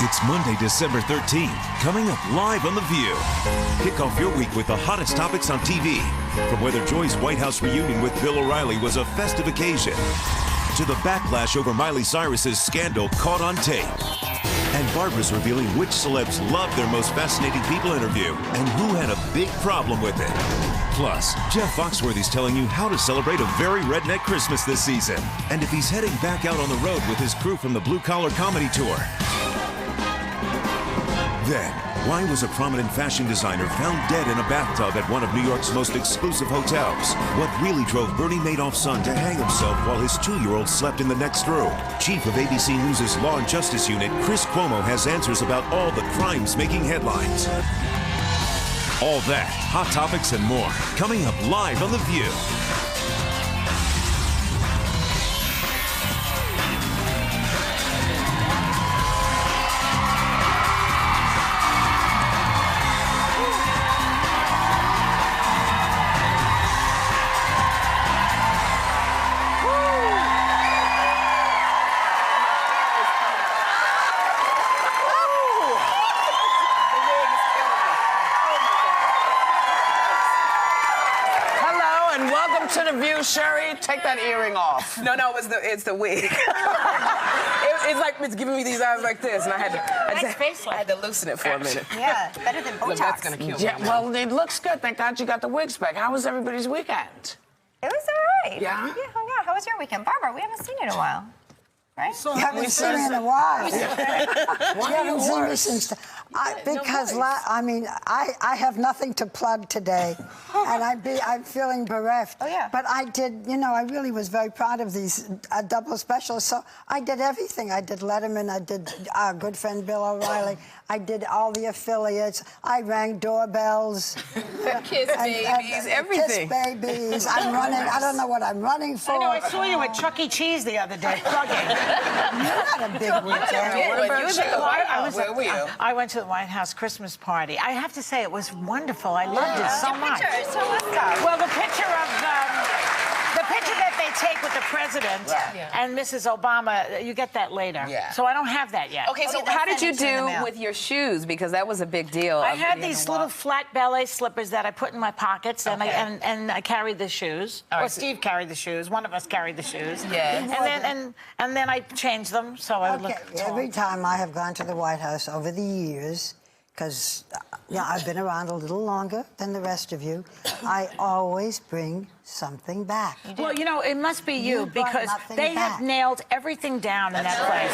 It's Monday, December 13th. Coming up live on The View. Kick off your week with the hottest topics on TV. From whether Joy's White House reunion with Bill O'Reilly was a festive occasion, to the backlash over Miley Cyrus's scandal caught on tape. And Barbara's revealing which celebs loved their most fascinating people interview and who had a big problem with it. Plus, Jeff Foxworthy's telling you how to celebrate a very redneck Christmas this season, and if he's heading back out on the road with his crew from the Blue Collar Comedy Tour. Then, why was a prominent fashion designer found dead in a bathtub at one of New York's most exclusive hotels? What really drove Bernie Madoff's son to hang himself while his 2-year-old slept in the next room? Chief of ABC News' Law and Justice Unit, Chris Cuomo, has answers about all the crimes making headlines. All that, hot topics, and more, coming up live on The View. To The View, Sherry, take that earring off. No, it's the wig. it's like it's giving me these eyes like this, and I had to loosen it for a minute. Yeah, better than Botox. Look, that's gonna kill me. Yeah, well, it looks good. Thank God you got the wigs back. How was everybody's weekend? It was all right. Yeah? Yeah, hung out. How was your weekend? Barbara, we haven't seen you in a while. Right? You haven't seen me in a while. You haven't seen me since... because I have nothing to plug today, and I'm feeling bereft. Oh, yeah. But I did, I really was very proud of these double specials. So I did everything. I did Letterman. I did our good friend Bill O'Reilly. I did all the affiliates. I rang doorbells. Kiss babies, everything. Kiss babies. I'm running. I don't know what I'm running for. I know. I saw you at Chuck E. Cheese the other day, plugging. You had a big weekend. Where were you? I went to the White House Christmas party. I have to say, it was wonderful. I loved it so much. Well, the picture that they take with the president and Mrs. Obama, you get that later. Yeah. So I don't have that yet. Okay, so how did you do with your shoes? Because that was a big deal. I had these little flat ballet slippers that I put in my pockets, and I carried the shoes. Or Steve carried the shoes. One of us carried the shoes. Yeah. And then I changed them so I would look tall. Every time I have gone to the White House over the years, because I've been around a little longer than the rest of you, I always bring something back. Well, it must be you because they have nailed everything down in that place.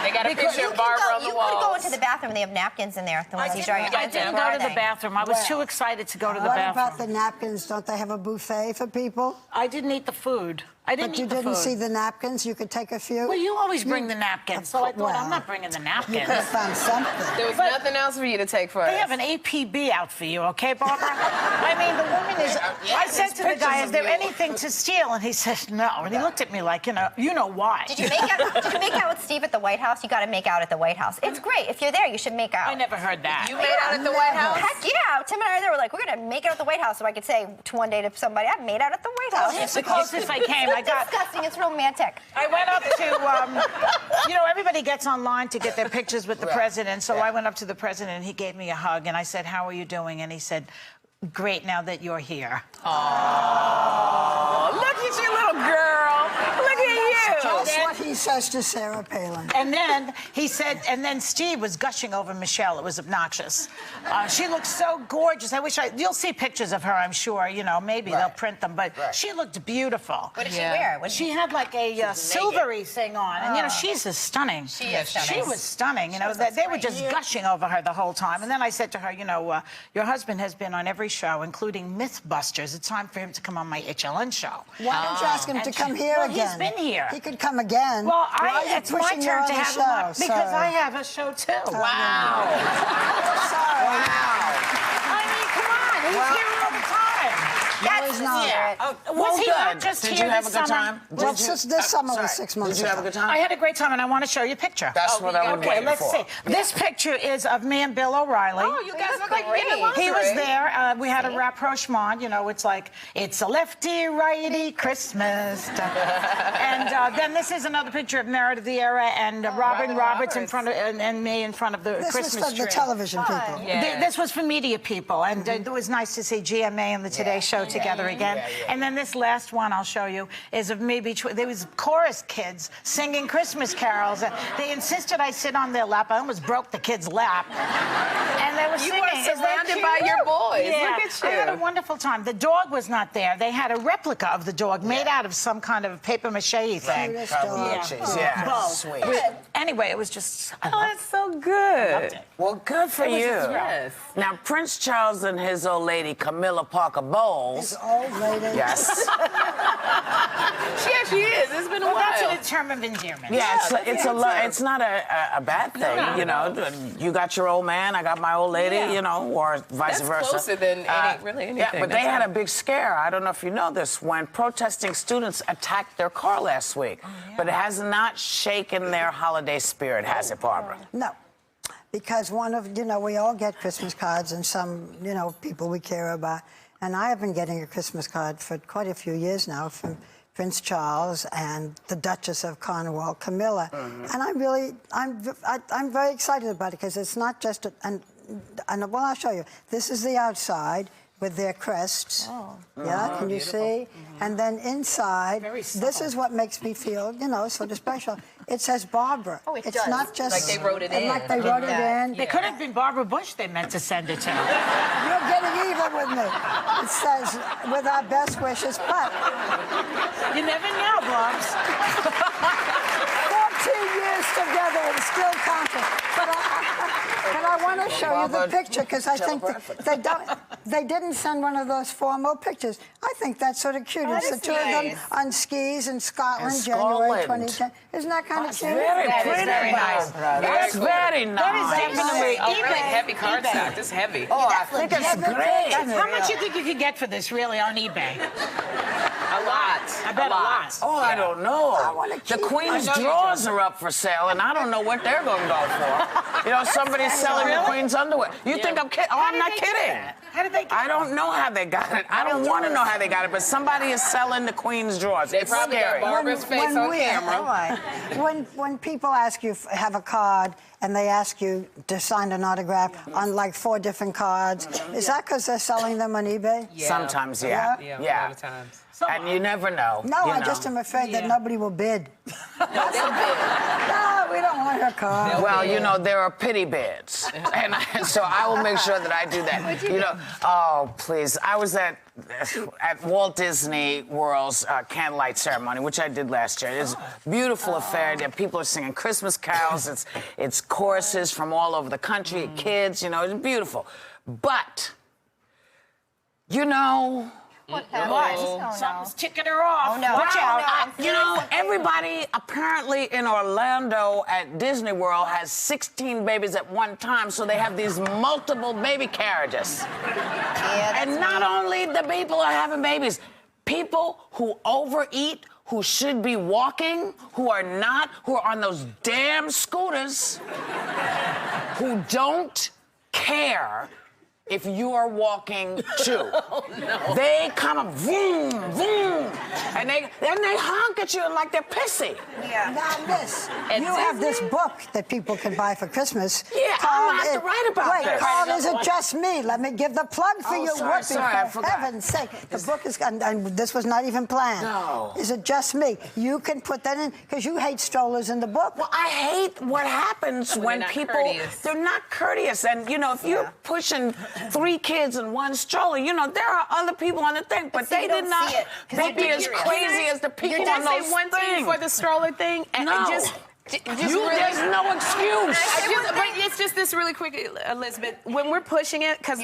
They got a picture of Barbara on the wall. You could go into the bathroom and they have napkins in there. I didn't go to the bathroom. I was too excited to go to the bathroom. What about the napkins? Don't they have a buffet for people? I didn't eat the food. I didn't eat the food. But you didn't see the napkins? You could take a few? Well, you always bring the napkins, so I thought, I'm not bringing the napkins. You could have found something. There was nothing else for you to take for us. They have an APB out for you, okay, Barbara? I mean, the woman is... I said to the guy, is there anything to steal? And he said, no. And he looked at me like, you know why. Did you make out with Steve at the White House? You got to make out at the White House. It's great. If you're there, you should make out. I never heard that. You made out at the White House? Heck yeah. Tim and I were like, we're going to make out at the White House. So I could say one day to somebody, I made out at the White House. It's the closest I came. It's disgusting. It's romantic. I went up to, everybody gets online to get their pictures with the president. So I went up to the president and he gave me a hug and I said, how are you doing? And he said, great now that you're here. Oh, look at you, little girl. Look at you. That's what he says to Sarah Palin. And then he said, and then Steve was gushing over Michelle. It was obnoxious. She looked so gorgeous. You'll see pictures of her, I'm sure. Maybe they'll print them. But she looked beautiful. What did she wear? She had like a silvery thing on. And, she's just stunning. She is stunning. She was stunning. They were just gushing over her the whole time. And then I said to her, your husband has been on every show, including Mythbusters. It's time for him to come on my HLN show. Why don't you ask him to come here again? He's been here. He could come again. Well, it's my turn to have him on because I have a show too. Wow. Sorry. Wow. I mean, come on. He's here all the time. That's was not. Yeah. Was he not good. just Did here you have this a good summer? time? Well, Did you- this summer was sorry. 6 months Did you have a ago. good time? Oh, I had a great time, and I want to show you a picture. That's what I was waiting let's for. see. This picture is of me and Bill O'Reilly. Oh, you guys look like great. He was there. We had a rapprochement. You know, it's like, it's a lefty, righty Christmas. And then this is another picture of Merit of the Era and Robin Roberts in front of, and me in front of the This Christmas was for tree. the television people. This was for media people, and it was nice to see GMA and the Today Show together again. And then this last one I'll show you is of me between. There was chorus kids singing Christmas carols. They insisted I sit on their lap. I almost broke the kid's lap. And they were singing. You are surrounded by your boys. Yeah. Look at you. I had a wonderful time. The dog was not there. They had a replica of the dog made out of some kind of paper mache thing. Cutest dog. Yeah. Bo. Sweet. Anyway, it was just. Oh, that's so good. Well, good for you. Yes. Now, Prince Charles and his old lady, Camilla Parker Bowles. This old lady. Yes. She actually is. It's been a Well, while. that's a term of endearment. Yeah, that's it's handsome. it's not a bad thing, not you at know. You got your old man, I got my old lady, you know, or vice That's versa. closer than really anything. Yeah, but they That's had nice. a big scare. I don't know if you know this, when protesting students attacked their car last week. But it has not shaken their holiday spirit, has it, Barbara? No. Because one of, you know, we all get Christmas cards and some, you know, people we care about. And I have been getting a Christmas card for quite a few years now from Prince Charles and the Duchess of Cornwall, Camilla. And I'm very excited about it because it's not just, well, I'll show you. This is the outside with their crests. Yeah, can you see? And then inside, this is what makes me feel, you know, sort of special. It says Barbara. Oh, it it's does. not just Like they wrote it in. Like they wrote it in. It could have been Barbara Bush they meant to send it to. You're getting even with me. It says, with our best wishes, but You never know, Bobs. 14 years together and still counting. But I want to show you the picture because I think they didn't send one of those formal pictures. I think that's sort of cute. It's the two of them on skis in Scotland, In January Scotland. 2010. Isn't that kind of cute? Very That is pretty. very nice. That's very nice. That is definitely Really heavy cardstock. It's heavy. Oh, I think it's great. How much you think you could get for this, really, on eBay? A lot. I bet a lot. Oh, I don't know. wanna The keep- Queen's I know you drawers are up for sale, and I don't know what they're going to go for. You know, somebody's selling the Queen's underwear. You think I'm kidding? Oh, I'm not kidding. How did they get I don't know how they got it. I don't want to know how they got it, but somebody is selling the Queen's drawers. They It's probably got scary. Barbara's face on camera. When people ask you, have a card, and they ask you to sign an autograph on like 4 different cards, is that because they're selling them on eBay? Yeah. Sometimes, yeah. Yeah, a lot of times. And you never know. No, you I know. just am afraid that nobody will bid. No, they'll bid. No, we don't want her card. Well, you know, there are pity bids. And so I will make sure that I do that. You know, oh, please. I was at Walt Disney World's candlelight ceremony, which I did last year. It's a beautiful affair. There people are singing Christmas carols. It's choruses from all over the country, kids, you know, it's beautiful. But, you know... What happened? Oh, no. Something's ticking her off. Oh, no. Watch out. No. You know, everybody apparently in Orlando at Disney World has 16 babies at one time, so they have these multiple baby carriages. Yeah, And not only the people are having babies, people who overeat, who should be walking, who are not, who are on those damn scooters, who don't care if you are walking too. Oh, no. They come up, vroom, vroom, and they honk at you like they're pissy. Yeah. Now, Miss, And you have this Disney? book that people can buy for Christmas. Yeah, I'm gonna have to write about Wait, this. called Is It Just Me? Let me give the plug for Oh, you. sorry, I For forgot. heaven's sake. The book is, and this was not even planned. No. Is It Just Me? You can put that in, because you hate strollers in the book. Well, I hate what happens when they're not people, courteous. they're not courteous. And, you know, if you're pushing 3 kids in one stroller, you know, there are other people on the thing, but See, they you did don't not see it, 'cause they they'd be be as curious. crazy as the people Can on I those say one thing things. for the stroller thing? And No. just There's no excuse. But it's just this really quick, Elizabeth. When we're pushing it, because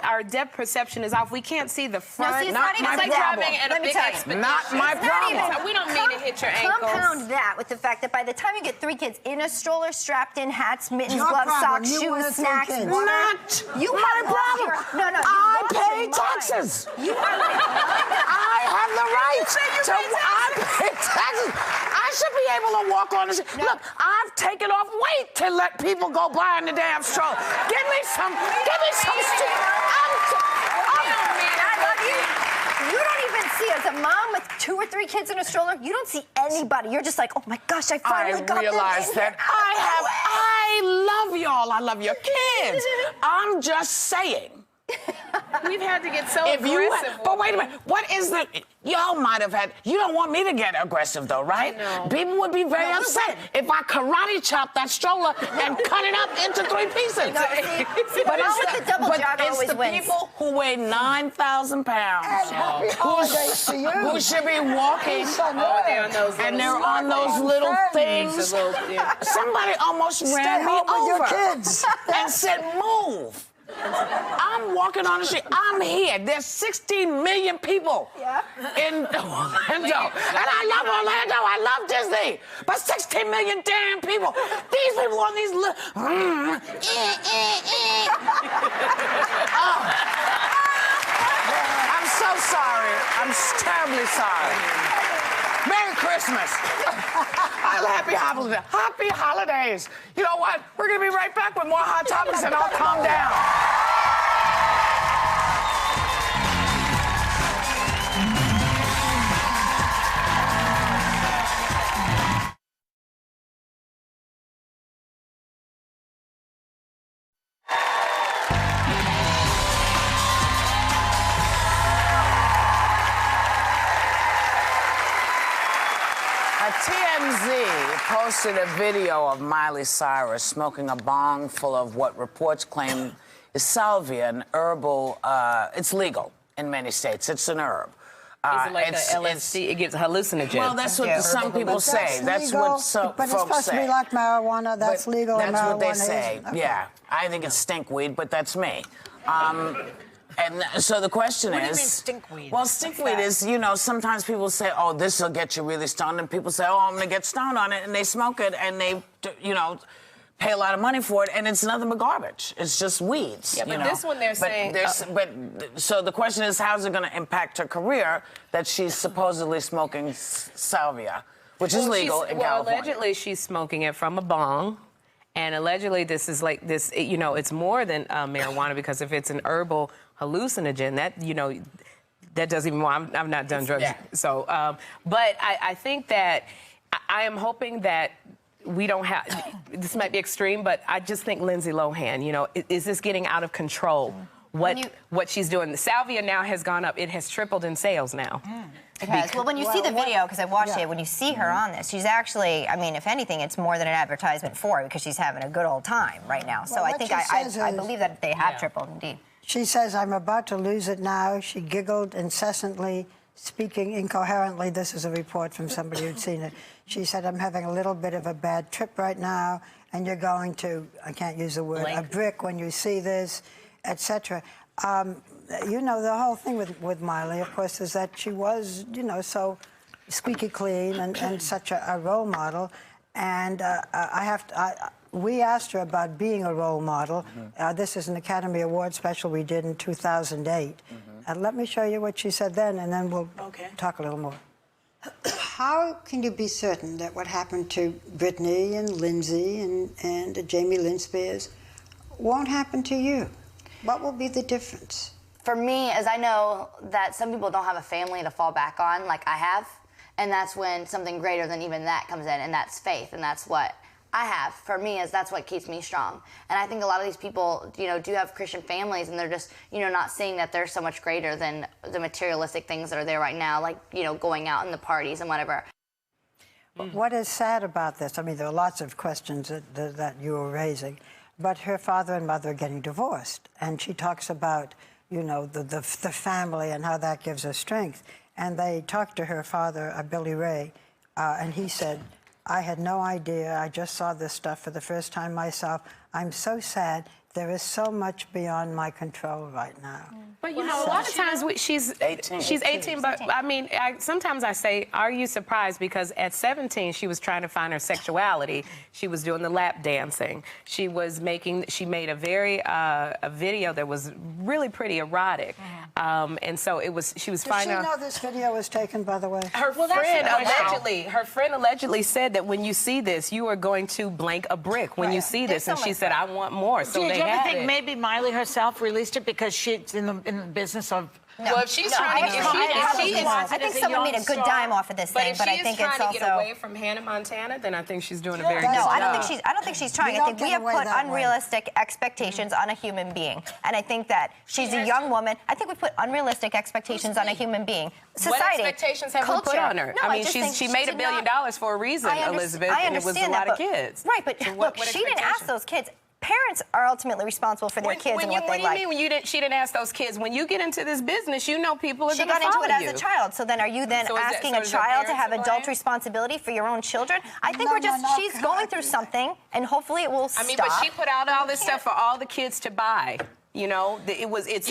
our depth perception is off. We can't see the front. No, see, it's not even like problem. driving at a big expedition. Not my problem. We don't mean to hit your ankles. Compound that with the fact that by the time you get 3 kids in a stroller, strapped in, hats, mittens, Your gloves, problem. socks, You wanna shoes, take snacks, kids. water. Not You my have lost problem. your- No, I you lost your pay mind. taxes. You are like, I have the right to. I pay taxes. I should be able to walk on the street. Look, I've taken off weight to let people go by in the damn stroller. Give me some street. I love you. You don't even see, as a mom with 2 or 3 kids in a stroller, you don't see anybody. You're just like, oh my gosh, I finally got them realize in that here. I love y'all. I love your kids. I'm just saying. We've had to get so If you, aggressive. but wait a minute. What is the? Y'all might have had. You don't want me to get aggressive, though, right? No. People would be very upset if I karate chop that stroller and cut it up into 3 pieces. No, see, the mom with the double jog it's always the wins. people who weigh 9,000 pounds Happy holidays to you. who should be walking. They're on those And little they're on those smartphones. little Those things. little, yeah. Somebody almost Stay ran me home with your over kids. and said, "Move." I'm walking on the street. I'm here. There's 16 million people in Orlando. And I love Orlando. I love Disney. But 16 million damn people. These people on these little... I'm so sorry. I'm terribly sorry. Merry Christmas. Happy holidays. Happy holidays. You know what? We're going to be right back with more Hot Topics, and I'll calm down. TMZ posted a video of Miley Cyrus smoking a bong full of what reports claim is salvia, an herbal. It's legal in many states. It's an herb. Is it like a LSD? It gives a hallucinogen. Well, that's what some people say. That's what some But it's folks supposed to be say. like marijuana. That's But legal. That's and what they marijuana say. isn't. Okay. Yeah, I think it's stinkweed, but that's me. And so the question What do you is... mean stinkweed? Well, stinkweed is, you know, sometimes people say, oh, this will get you really stoned, and people say, oh, I'm going to get stoned on it, and they smoke it, and they, you know, pay a lot of money for it, and it's nothing but garbage. It's just weeds. Yeah, but you know? this one they're saying... So the question is, how's it going to impact her career that she's supposedly smoking salvia, which is legal in California? Allegedly she's smoking it from a bong. And allegedly this is like this, you know, it's more than marijuana, because if it's an herbal hallucinogen, that, you know, that doesn't even, I've not done drugs. Yeah. So, but I think that I am hoping that we don't have, this might be extreme, but I just think Lindsay Lohan, you know, is this getting out of control? What she's doing. The salvia now has gone up. It has tripled in sales now. It has. Well, when you see the video, because I watched it, when you see her on this, she's actually, I mean, if anything, it's more than an advertisement for her, because she's having a good old time right now. So Well, I what think she I says believe that they have tripled, indeed. She says, I'm about to lose it now. She giggled incessantly, speaking incoherently. This is a report from somebody who'd seen it. She said, I'm having a little bit of a bad trip right now, and you're going to, I can't use the word, a brick when you see this, etc. You know, the whole thing with Miley, of course, is that she was, you know, so squeaky clean and such a role model. And we asked her about being a role model. This is an Academy Award special we did in 2008. Let me show you what she said then, and then we'll talk a little more. How can you be certain that what happened to Britney and Lindsay and Jamie Lynn Spears won't happen to you? What will be the difference? For me, as I know that some people don't have a family to fall back on like I have, and that's when something greater than even that comes in, and that's faith, and that's what I have. For me, is that's what keeps me strong. And I think a lot of these people, you know, do have Christian families, and they're just, you know, not seeing that they're so much greater than the materialistic things that are there right now, like, you know, going out in the parties and whatever. What is sad about this, I mean, there are lots of questions that you were raising, but her father and mother are getting divorced, and she talks about, you know, the family and how that gives her strength. And they talked to her father, Billy Ray, and he said, I had no idea. I just saw this stuff for the first time myself. I'm so sad. There is so much beyond my control right now. But you know, a lot of times she's 18. She's 18, but I mean, sometimes I say, are you surprised? Because at 17, she was trying to find her sexuality. She was doing the lap dancing. She made a video that was really pretty erotic. And so she was finding. Did she know this video was taken, by the way? Her friend allegedly said that when you see this, you are going to blank a brick when you see this. And she said, I want more. So Did you ever think maybe Miley herself released it because she's in the business of? No. Well, if she's trying to I think someone made a good dime off of this thing, but I think it's also. But if she's trying to get away from Hannah Montana, then I think she's doing a very good job. No, I don't think she's trying. I think we have put unrealistic expectations on a human being, and I think that she's a young woman. I think we put unrealistic expectations on a human being. Society, what expectations have we put on her? No, I mean, she made $1 billion for a reason, Elizabeth, and it was a lot of kids. Right, but look, she didn't ask those kids. Parents are ultimately responsible for their kids and what they like. What do you mean she didn't ask those kids? When you get into this business, you know people are going to follow you. She got into it as a child. So then are you then asking a child to have adult responsibility for your own children? I think she's going through something, and hopefully it will stop. I mean, but she put out all this stuff for all the kids to buy. You know, as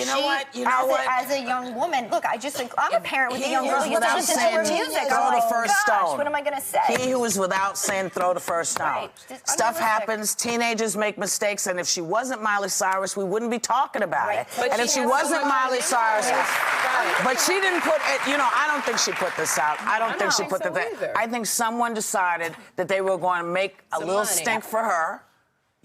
a young woman, look, I'm a parent with a young girl. You listen to her music. Throw the first stone. What am I going to say? He who is without sin, throw the first stone. Right. Stuff happens. Teenagers make mistakes, and if she wasn't Miley Cyrus, we wouldn't be talking about it. But and if she wasn't Miley Cyrus, but she didn't put it. You know, I don't think she put this out. I don't think she put that. I think someone decided that they were going to make a little stink for her.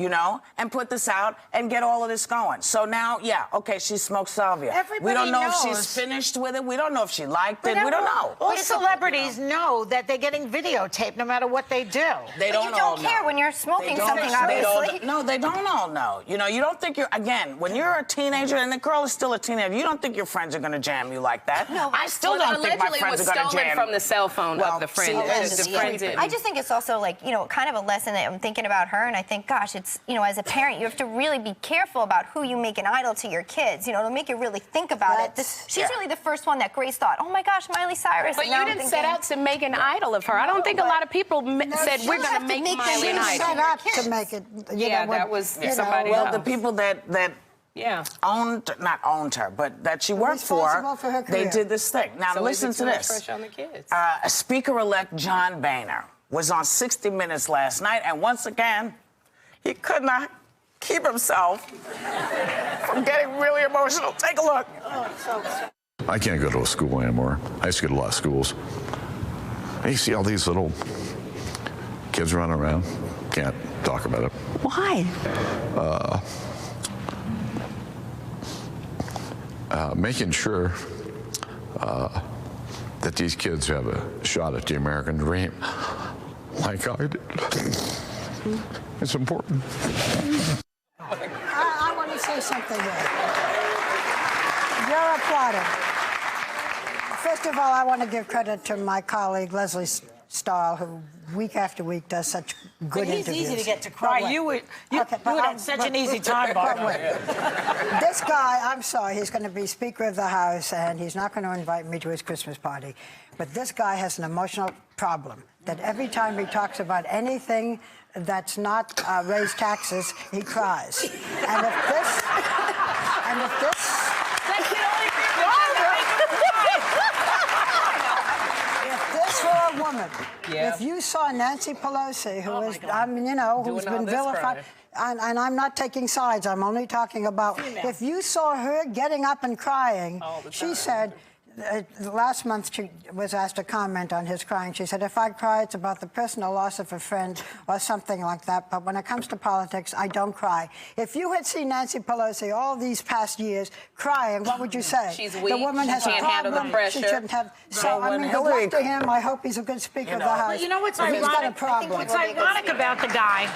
You know, and put this out and get all of this going. So now, okay, she smoked salvia. We don't know if she's finished with it. We don't know if she liked it. We don't know. All celebrities know that they're getting videotaped no matter what they do. They don't all know. You don't care when you're smoking something, obviously. No, they don't all know. You know, you don't think when you're a teenager and the girl is still a teenager, you don't think your friends are going to jam you like that. No, I still don't think my friends are going to jam from the cell phone of the friend. I just think it's also like, kind of a lesson that I'm thinking about her, and I think, gosh, it's, as a parent, you have to really be careful about who you make an idol to your kids. It'll make you really think about it. She's really the first one that Grace thought, oh my gosh, Miley Cyrus. But you didn't set out to make an idol of her. I don't think a lot a people said we're going to make Miley an idol. She set up to make it. That was somebody else. Well, the people that not owned her, but that she worked for they did this thing. Now, so listen to this. Speaker-elect John Boehner was on 60 Minutes last night, and once again, he could not keep himself from getting really emotional. Take a look. I can't go to a school anymore. I used to go to a lot of schools. And you see all these little kids running around. Can't talk about it. Why? Making sure that these kids have a shot at the American dream like I did. It's important. I want to say something here. You're applauded. First of all, I want to give credit to my colleague, Leslie Stahl, who week after week does such good interviews. He's easy to get to cry. You would have such an easy time, Barbara. This guy, I'm sorry, he's going to be Speaker of the House, and he's not going to invite me to his Christmas party. But this guy has an emotional problem that every time he talks about anything that's not raise taxes, he cries. And if this were a woman, if you saw Nancy Pelosi, who is, who's been vilified, and I'm not taking sides, I'm only talking about, if you saw her getting up and crying, she said, last month she was asked to comment on his crying. She said, if I cry, it's about the personal loss of a friend or something like that. But when it comes to politics, I don't cry. If you had seen Nancy Pelosi all these past years crying, what would you say? She's weak. The woman has can't a problem. handle the pressure. She shouldn't have. So, I mean, good luck to him. I hope he's a good Speaker of the House. But you know what's ironic? He's got a problem. What's ironic about the guy?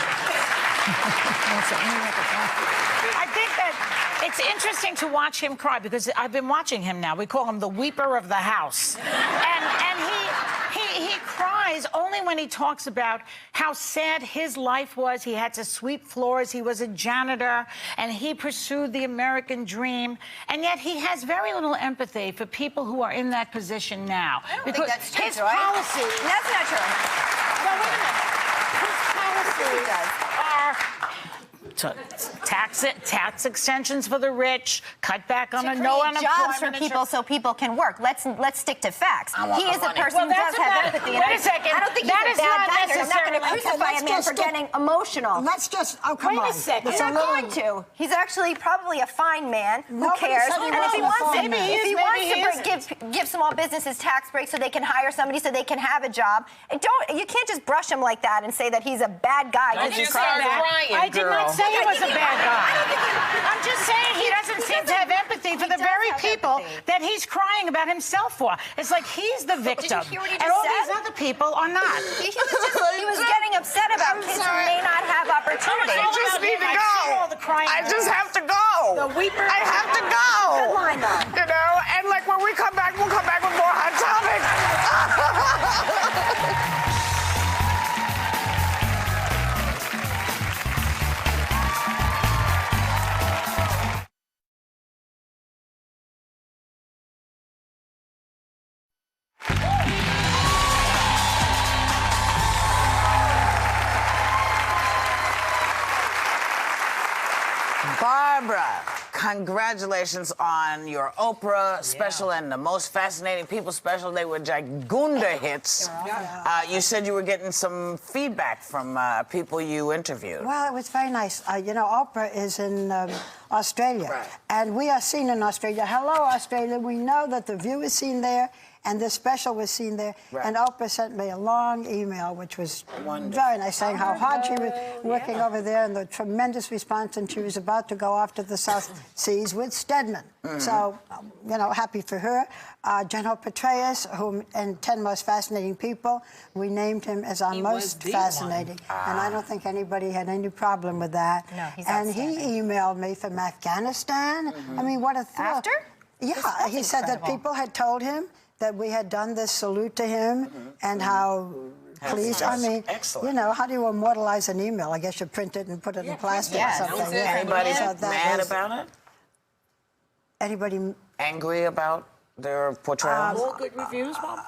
I think that it's interesting to watch him cry because I've been watching him now. We call him the weeper of the house. And he cries only when he talks about how sad his life was. He had to sweep floors. He was a janitor, and he pursued the American dream. And yet he has very little empathy for people who are in that position now. I don't think that's true. His policy... That's not true. Well, wait a minute. he does. Tax extensions for the rich, cut back on no unemployment. Jobs for people so people can work. Let's stick to facts. He is a person who that's does have empathy. Wait a second. I don't think that he's a bad guy. I'm not going to necessarily- crucify a man for getting emotional. Let's just, oh, come on. Wait a second. He's not going to. He's actually probably a fine man who Nobody cares. said he And if he wasn't a wants fine to, man. if he Maybe wants to give small businesses tax breaks so they can hire somebody so they can have a job, you can't just brush him like that and say that he's a bad guy. Don't you start crying, I did not say he was a bad guy. I'm just saying he doesn't seem to have empathy for the very people that he's crying about himself for. It's like he's the victim, hear what he and just all said? these other people are not. He was getting upset about kids who may not have opportunity. I just need to go. I just have to go. The weeper. I have to go. Good line, though. You know, and like when we come back, we'll come back with more hot topics. Barbara, congratulations on your Oprah special and the Most Fascinating People special. They were gigunda hits. You said you were getting some feedback from people you interviewed. Well, it was very nice. You know, Oprah is in Australia, and we are seen in Australia. Hello, Australia. We know that The View is seen there, and this special was seen there. And Oprah sent me a long email, which was very nice, saying how hard she was working over there and the tremendous response, and she was about to go off to the South Seas with Stedman. So, you know, happy for her. General Petraeus, who in 10 Most Fascinating People, we named him as our most fascinating. And I don't think anybody had any problem with that. No, he's and he emailed me from Afghanistan. I mean, what a thrill. After? Yeah, he said that people had told him that we had done this salute to him and how pleased. I mean, you know, how do you immortalize an email? I guess you print it and put it in plastic or something. Anybody So that mad was- about it? Anybody Angry about their portrayal? All good reviews, Mom?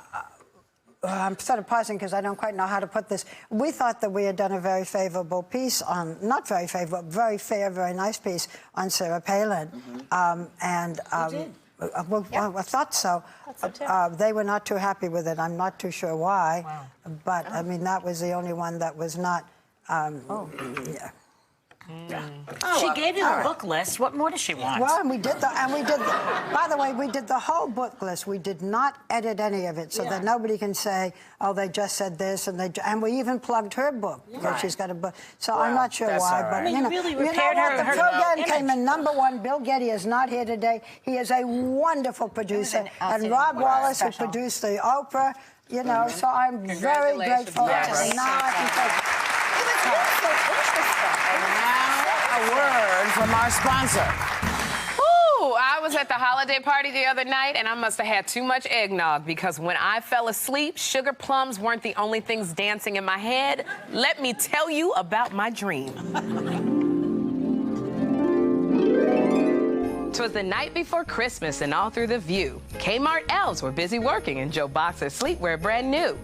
I'm sort of pausing because I don't quite know how to put this. We thought that we had done a very favorable piece on, not very favorable, very fair, very nice piece on Sarah Palin. I thought so. They were not too happy with it. I'm not too sure why. But, I mean, that was the only one that was not... She gave you the book list. What more does she want? Well, and we did by the way, we did the whole book list. We did not edit any of it so that nobody can say, oh, they just said this, and we even plugged her book because she's got a book. So I'm not sure why, but you know, really repaired what? The her program came in #1. Bill Getty is not here today. He is a wonderful producer, and Rob Wallace, who produced the Oprah. You know, so I'm very grateful. Yes. Now I can take. And now a word from our sponsor. Ooh, I was at the holiday party the other night, and I must have had too much eggnog, because when I fell asleep, sugar plums weren't the only things dancing in my head. Let me tell you about my dream. 'Twas the night before Christmas, and all through the view, Kmart elves were busy working in Joe Boxer's sleepwear brand new.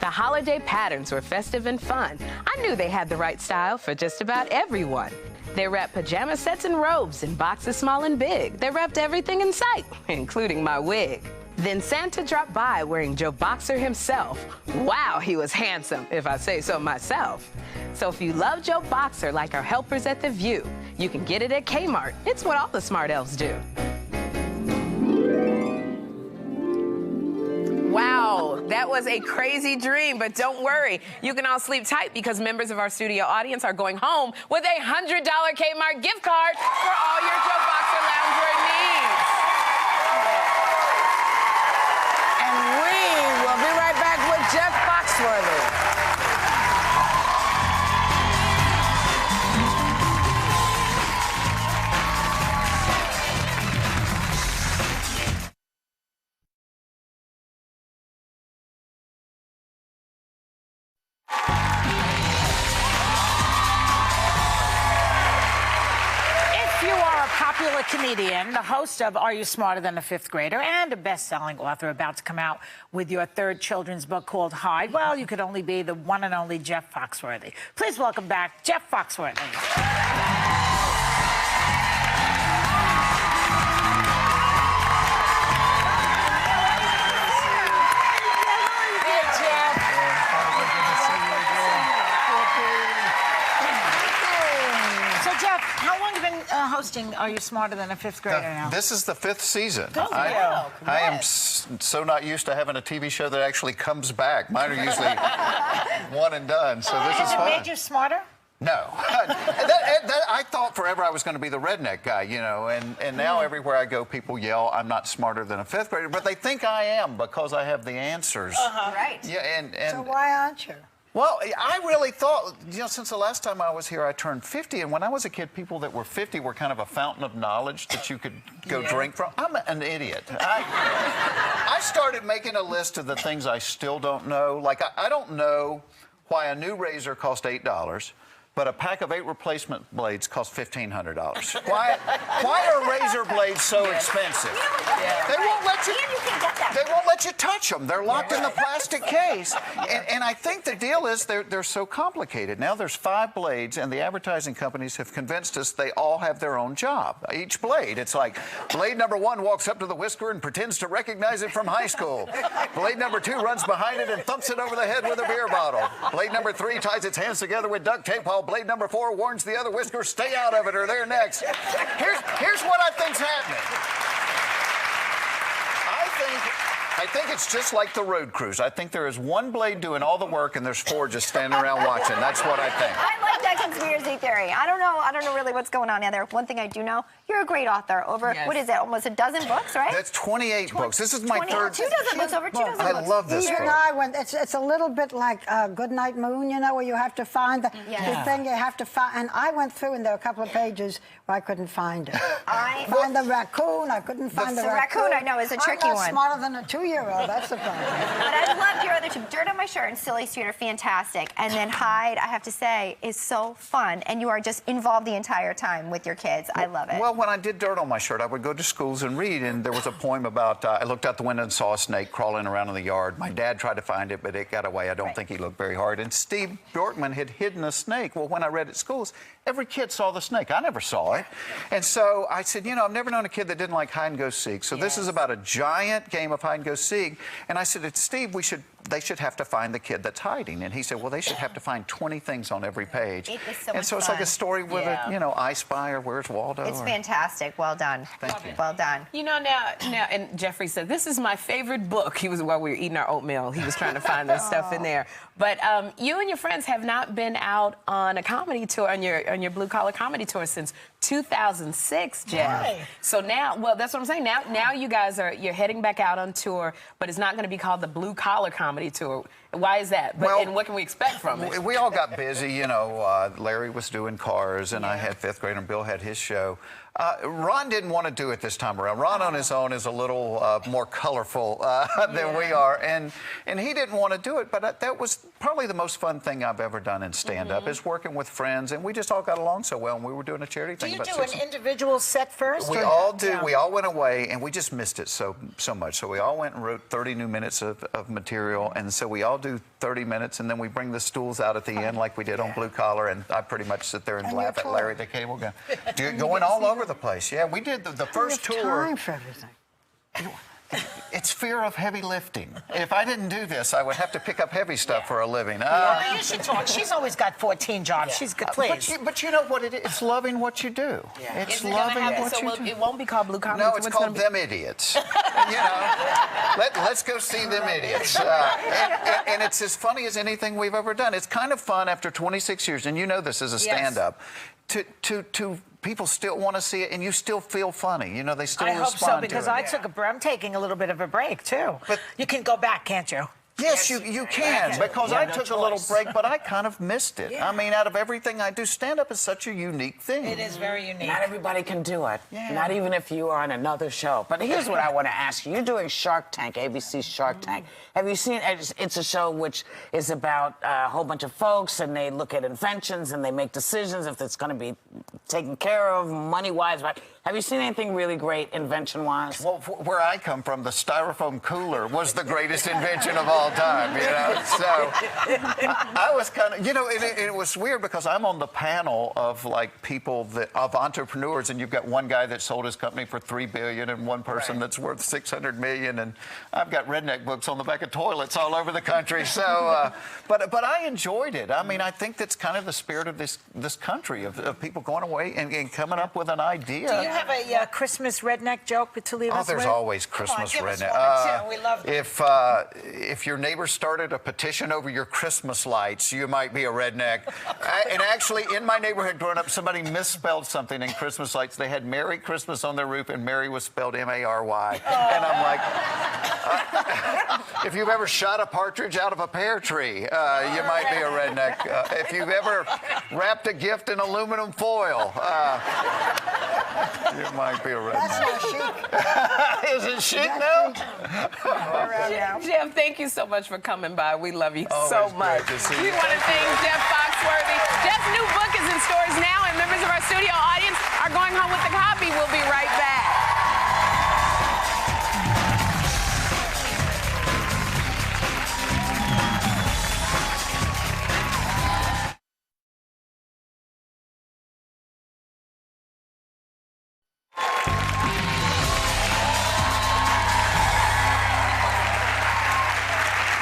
The holiday patterns were festive and fun. I knew they had the right style for just about everyone. They wrapped pajama sets and robes in boxes small and big. They wrapped everything in sight, including my wig. Then Santa dropped by wearing Joe Boxer himself. Wow, he was handsome, if I say so myself. So if you love Joe Boxer like our helpers at The View, you can get it at Kmart. It's what all the smart elves do. Wow, that was a crazy dream, but don't worry. You can all sleep tight because members of our studio audience are going home with a $100 Kmart gift card for all your Joe Boxer loungewear needs. And we will be right back with Jeff Foxworthy. popular comedian, the host of Are You Smarter Than a Fifth Grader, and a best-selling author about to come out with your third children's book called Hide. Well, you could only be the one and only Jeff Foxworthy. Please welcome back Jeff Foxworthy. Hosting Are You Smarter Than a Fifth Grader now? This is the 5th season. Good for you. I am so not used to having a TV show that actually comes back. Mine are usually one and done, so this is fun. Has it made you smarter? No. I thought forever I was going to be the redneck guy, you know, and now everywhere I go, people yell, I'm not smarter than a 5th grader, but they think I am because I have the answers. Right. Yeah, and so why aren't you? Well, I really thought, you know, since the last time I was here, I turned 50, and when I was a kid, people that were 50 were kind of a fountain of knowledge that you could go drink from. I'm an idiot. I started making a list of the things I still don't know. Like, I don't know why a new razor cost $8, but a pack of 8 replacement blades cost $1,500. Why are razor blades so expensive? They won't let you. They won't let you touch them. They're locked in the plastic case. And I think the deal is they're so complicated. Now there's 5 blades, and the advertising companies have convinced us they all have their own job. Each blade, it's like blade number 1 walks up to the whisker and pretends to recognize it from high school. Blade number 2 runs behind it and thumps it over the head with a beer bottle. Blade number 3 ties its hands together with duct tape, while blade number 4 warns the other whisker, stay out of it or they're next. Here's what I think's happening. I think it's just like the road crews. I think there is one blade doing all the work and there's 4 just standing around watching. That's what I think. I like that conspiracy theory. I don't know really what's going on there. One thing I do know, you're a great author. Over, what is it, almost a dozen books, right? That's 28 books. This is my third. 2 dozen books, over 2 dozen books. I love this book. Even I went, it's a little bit like Goodnight Moon, you know, where you have to find the thing you have to find. And I went through, and there were a couple of pages where I couldn't find it. Find the raccoon. I couldn't find the raccoon. I know, is a tricky one. I'm not smarter than a 2-year-old. That's the problem. But I loved your other 2. Dirt on My Shirt and Silly Street are fantastic. And then Hide, I have to say, is so fun. And you are just involved the entire time with your kids. I love it. Well, when I did Dirt on My Shirt, I would go to schools and read, and there was a poem about, I looked out the window and saw a snake crawling around in the yard. My dad tried to find it, but it got away. I don't think he looked very hard. And Steve Dortman had hidden a snake. Well, when I read at schools, every kid saw the snake. I never saw it. And so I said, you know, I've never known a kid that didn't like hide and go seek. So this is about a giant game of hide and go seek. And I said to Steve, they should have to find the kid that's hiding. And he said, well, they should have to find 20 things on every page. It is so and much so it's fun. like a story with a, you know, I Spy or Where's Waldo? It's fantastic. Well done. Thank you. Well done. You know, now, and Jeffrey said, this is my favorite book. He was, while we were eating our oatmeal, he was trying to find this stuff in there. But you and your friends have not been out on a comedy tour, on your blue-collar comedy tour since 2006, Jeff. Right. So now, well, that's what I'm saying. Now you guys you're heading back out on tour, but it's not going to be called the blue-collar comedy tour. Why is that? And what can we expect from it? We all got busy, you know. Larry was doing Cars, and I had 5th grade, and Bill had his show. Ron didn't want to do it this time around. Ron on his own is a little more colorful than we are, and he didn't want to do it, but that was probably the most fun thing I've ever done in stand-up, is working with friends, and we just all got along so well, and we were doing a charity thing. Do you do an individual set first? We all do. Yeah. We all went away, and we just missed it so much. So we all went and wrote 30 new minutes of material, and so we all do 30 minutes, and then we bring the stools out at the end like we did on Blue Collar, and I pretty much sit there and laugh at Larry the Cable Guy. Going all over the place. Yeah, we did the first tour. Time for everything. It's fear of heavy lifting. If I didn't do this, I would have to pick up heavy stuff for a living. Well, you should talk. She's always got 14 jobs. She's good. Please. But you know what it is? It's loving what you do. Yeah. It's loving what you do. It won't be called Blue Collar. No, it's called Them Idiots. You know, let's go see Them Idiots. And it's as funny as anything we've ever done. It's kind of fun after 26 years, and you know this as a stand-up, to people still want to see it, and you still feel funny. You know, they still respond to it. I hope so, because I'm taking a little bit of a break, too. But you can go back, can't you? Yes, you can, because I took a little break, but I kind of missed it. I mean, out of everything I do, stand-up is such a unique thing. It is very unique. Not everybody can do it. Not even if you are on another show. But here's what I want to ask you. You're doing Shark Tank, ABC's Shark Tank. Have you seen it? It's a show which is about a whole bunch of folks, and they look at inventions, and they make decisions if it's going to be taken care of money-wise. Have you seen anything really great invention-wise? Well, where I come from, the styrofoam cooler was the greatest invention of all time, you know? So I was kind of, you know, it was weird because I'm on the panel of, like, people of entrepreneurs, and you've got one guy that sold his company for $3 billion and one person that's worth $600 million, and I've got redneck books on the back of toilets all over the country. So, but I enjoyed it. I mean, I think that's kind of the spirit of this country, of people going away and coming up with an idea. Do you have a Christmas redneck joke to leave us with? There's always Christmas redneck. We love them. If your neighbor started a petition over your Christmas lights, you might be a redneck. And actually, in my neighborhood growing up, somebody misspelled something in Christmas lights. They had Merry Christmas on their roof, and Mary was spelled M-A-R-Y. And I'm like, if you've ever shot a partridge out of a pear tree, you might be a redneck. If you've ever wrapped a gift in aluminum foil, you might be a redneck. That's not chic. Is it chic now? Jeff, thank you so much for coming by. We love you Oh, so it's much. great to see We you. want to thank Jeff Foxworthy. Jeff's new book is in stores now, and members of our studio audience are going home with a copy. We'll be right back.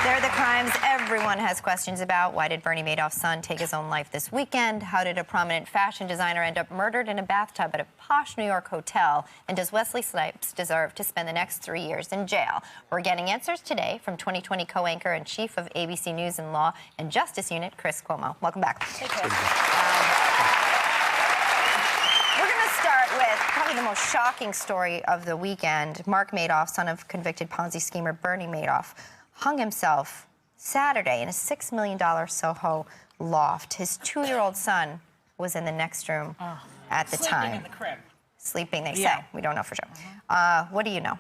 They're the crimes everyone has questions about. Why did Bernie Madoff's son take his own life this weekend? How did a prominent fashion designer end up murdered in a bathtub at a posh New York hotel? And does Wesley Snipes deserve to spend the next 3 years in jail? We're getting answers today from 2020 co-anchor and chief of ABC News and Law and Justice Unit, Chris Cuomo. Welcome back. Take care. We're going to start with probably the most shocking story of the weekend. Mark Madoff, son of convicted Ponzi schemer Bernie Madoff, hung himself Saturday in a $6 million Soho loft. His 2-year-old son was in the next room at the time. Sleeping in the crib. Sleeping, they say. We don't know for sure. What do you know?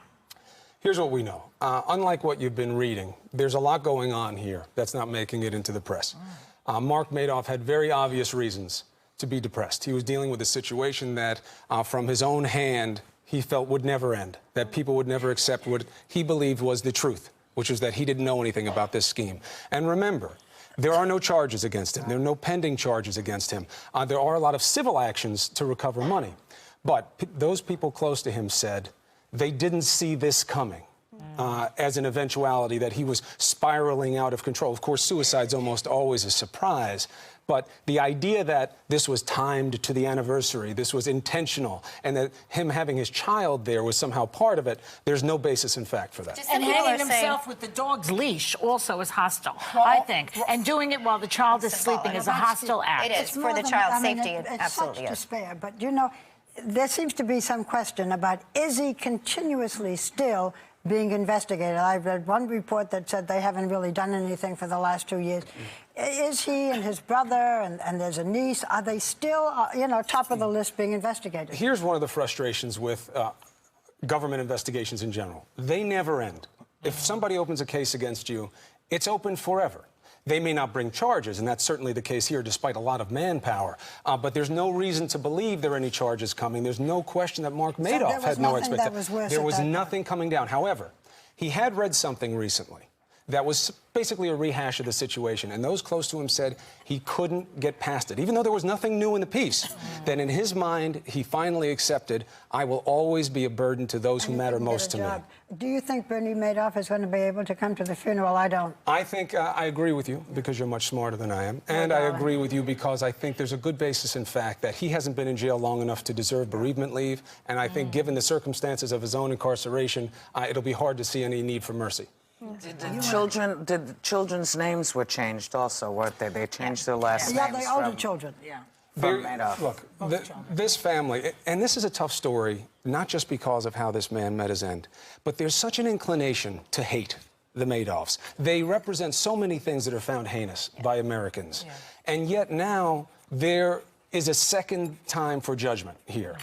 Here's what we know. Unlike what you've been reading, there's a lot going on here that's not making it into the press. Mark Madoff had very obvious reasons to be depressed. He was dealing with a situation that, from his own hand, he felt would never end, that people would never accept what he believed was the truth, which was that he didn't know anything about this scheme. And remember, there are no charges against him. There are no pending charges against him. There are a lot of civil actions to recover money. But those people close to him said they didn't see this coming as an eventuality, that he was spiraling out of control. Of course, suicide's almost always a surprise. But the idea that this was timed to the anniversary, this was intentional, and that him having his child there was somehow part of it, there's no basis in fact for that. And hanging himself with the dog's leash also is hostile, I think. And doing it while the child is sleeping is a hostile act. It is. For the child's safety, it it's absolutely such is. despair. But, you know, there seems to be some question about, is he continuously still being investigated? I read one report that said they haven't really done anything for the last 2 years. Is he and his brother and there's a niece, are they still, you know, top of the list being investigated? Here's one of the frustrations with government investigations in general. They never end. If somebody opens a case against you, it's open forever. They may not bring charges, and that's certainly the case here, despite a lot of manpower. But there's no reason to believe there are any charges coming. There's no question that Mark Madoff had no expectation. There was nothing coming down. However, he had read something recently that was basically a rehash of the situation, and those close to him said he couldn't get past it. Even though there was nothing new in the piece, then in his mind, he finally accepted, I will always be a burden to those who matter most to me. Do you think Bernie Madoff is going to be able to come to the funeral? I don't. I think I agree with you because you're much smarter than I am. And I agree with you because I think there's a good basis in fact that he hasn't been in jail long enough to deserve bereavement leave. And I think given the circumstances of his own incarceration, it'll be hard to see any need for mercy. The children's names were changed also, weren't they? They changed their last names. Yeah, the older children. Yeah. Look, this family, and this is a tough story, not just because of how this man met his end, but there's such an inclination to hate the Madoffs. They represent so many things that are found heinous by Americans. And yet now there is a second time for judgment here.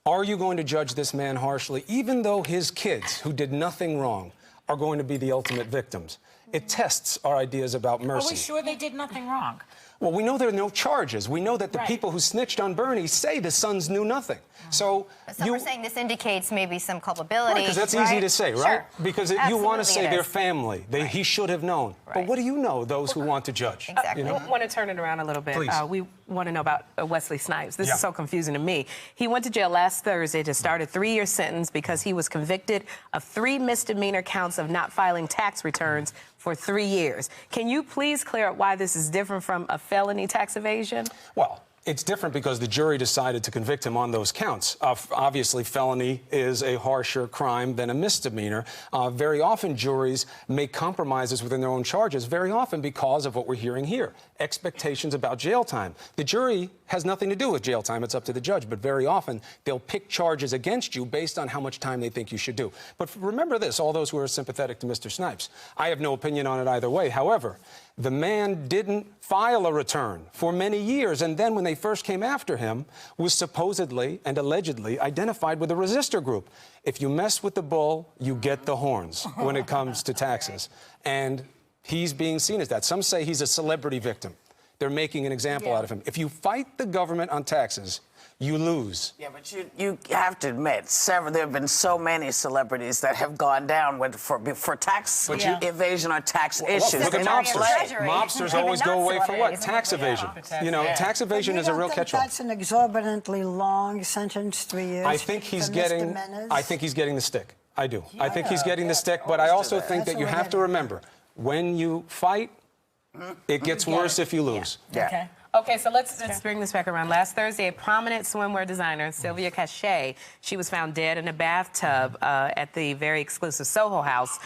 Are you going to judge this man harshly, even though his kids, who did nothing wrong, are going to be the ultimate victims? It tests our ideas about mercy. Are we sure they did nothing wrong? Well, we know there are no charges. We know that the people who snitched on Bernie say the sons knew nothing. So we're saying this indicates maybe some culpability. Because that's easy to say, right? Sure. Because you want to say their family. He should have known. But what do you know, those who want to judge? Exactly. I want to turn it around a little bit. Please. We want to know about Wesley Snipes. This is so confusing to me. He went to jail last Thursday to start a 3-year sentence because he was convicted of 3 misdemeanor counts of not filing tax returns for 3 years. Can you please clear up why this is different from a felony tax evasion? Well, it's different because the jury decided to convict him on those counts. Obviously, felony is a harsher crime than a misdemeanor. Very often, juries make compromises within their own charges, very often because of what we're hearing here, expectations about jail time. The jury has nothing to do with jail time. It's up to the judge. But very often, they'll pick charges against you based on how much time they think you should do. But remember this, all those who are sympathetic to Mr. Snipes. I have no opinion on it either way. However, the man didn't file a return for many years, and then when they first came after him, was supposedly and allegedly identified with a resistor group. If you mess with the bull, you get the horns when it comes to taxes. And he's being seen as that. Some say he's a celebrity victim. They're making an example out of him. If you fight the government on taxes, you lose. Yeah, but you have to admit, there have been so many celebrities that have gone down for tax evasion or tax issues. Look at mobsters. Mobsters always go away for what? Tax evasion. You know, tax evasion is a real catch-all. That's an exorbitantly long sentence, 3 years. I think he's getting the stick. I do. I think he's getting the stick, but I also think that you have to remember, when you fight, it gets worse if you lose. Okay, so let's bring this back around. Last Thursday, a prominent swimwear designer, Sylvia Cachet, she was found dead in a bathtub at the very exclusive Soho House,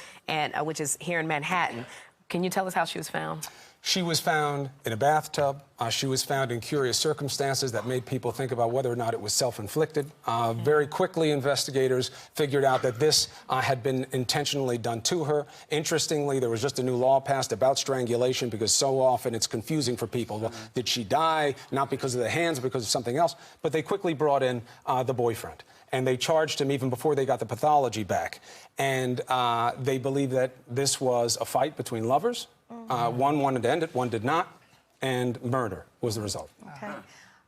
which is here in Manhattan. Can you tell us how she was found? She was found in a bathtub. She was found in curious circumstances that made people think about whether or not it was self-inflicted. Very quickly, investigators figured out that this had been intentionally done to her. Interestingly, there was just a new law passed about strangulation because so often it's confusing for people. Well, did she die? Not because of the hands, but because of something else. But they quickly brought in the boyfriend. And they charged him even before they got the pathology back. And they believe that this was a fight between lovers. One wanted to end it, one did not, and murder was the result. Okay. Is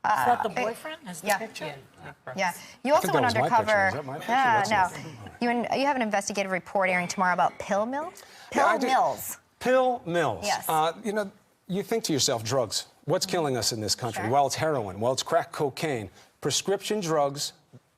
that the boyfriend? Is the picture? Yeah. You also went undercover. You have an investigative report airing tomorrow about pill mills. Pill mills. Pill mills. Yes. You know, you think to yourself, drugs. What's killing us in this country? Well, it's heroin. Well, it's crack cocaine. Prescription drugs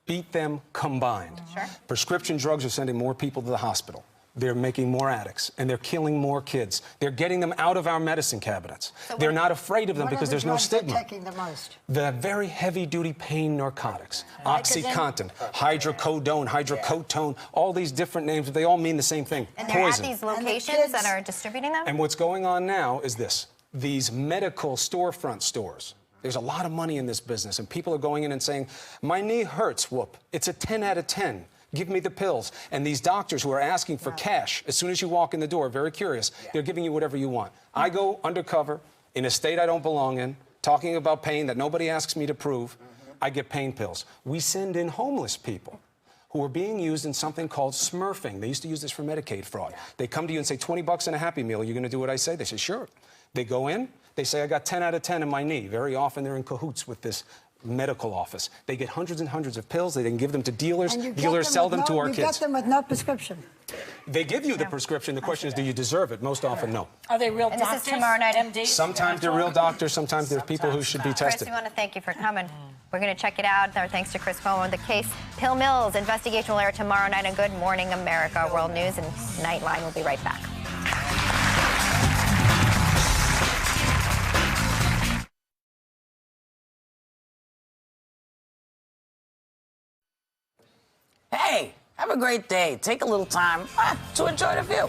beat them combined. Prescription drugs are sending more people to the hospital. They're making more addicts, and they're killing more kids. They're getting them out of our medicine cabinets. So they're not afraid of them because there's no stigma. What are the drugs they're taking the most? The very heavy-duty pain narcotics. OxyContin, hydrocodone, hydrocotone, all these different names, but they all mean the same thing, and they're poison. at these locations that are distributing them? And what's going on now is this. These medical storefront stores. There's a lot of money in this business, and people are going in and saying, my knee hurts, whoop. It's a 10 out of 10. Give me the pills. And these doctors who are asking for cash, as soon as you walk in the door, very curious, they're giving you whatever you want. I go undercover in a state I don't belong in, talking about pain that nobody asks me to prove. I get pain pills. We send in homeless people who are being used in something called smurfing. They used to use this for Medicaid fraud. They come to you and say, 20 bucks and a Happy Meal, you're going to do what I say? They say, sure. They go in, they say, I got 10 out of 10 in my knee. Very often they're in cahoots with this medical office. They get hundreds and hundreds of pills. They then give them to dealers. Dealers sell them to our kids. You get them with no prescription. They give you the prescription. The question is, do you deserve it? Most often, no. Are they real doctors? This is tomorrow night. MDs? Sometimes they're real doctors. Sometimes they're people who should be tested. Chris, we want to thank you for coming. We're going to check it out. Our thanks to Chris Cuomo. The case, Pill Mills, investigation will air tomorrow night on Good Morning America, World News, and Nightline. We'll be right back. Hey, have a great day. Take a little time to enjoy the view.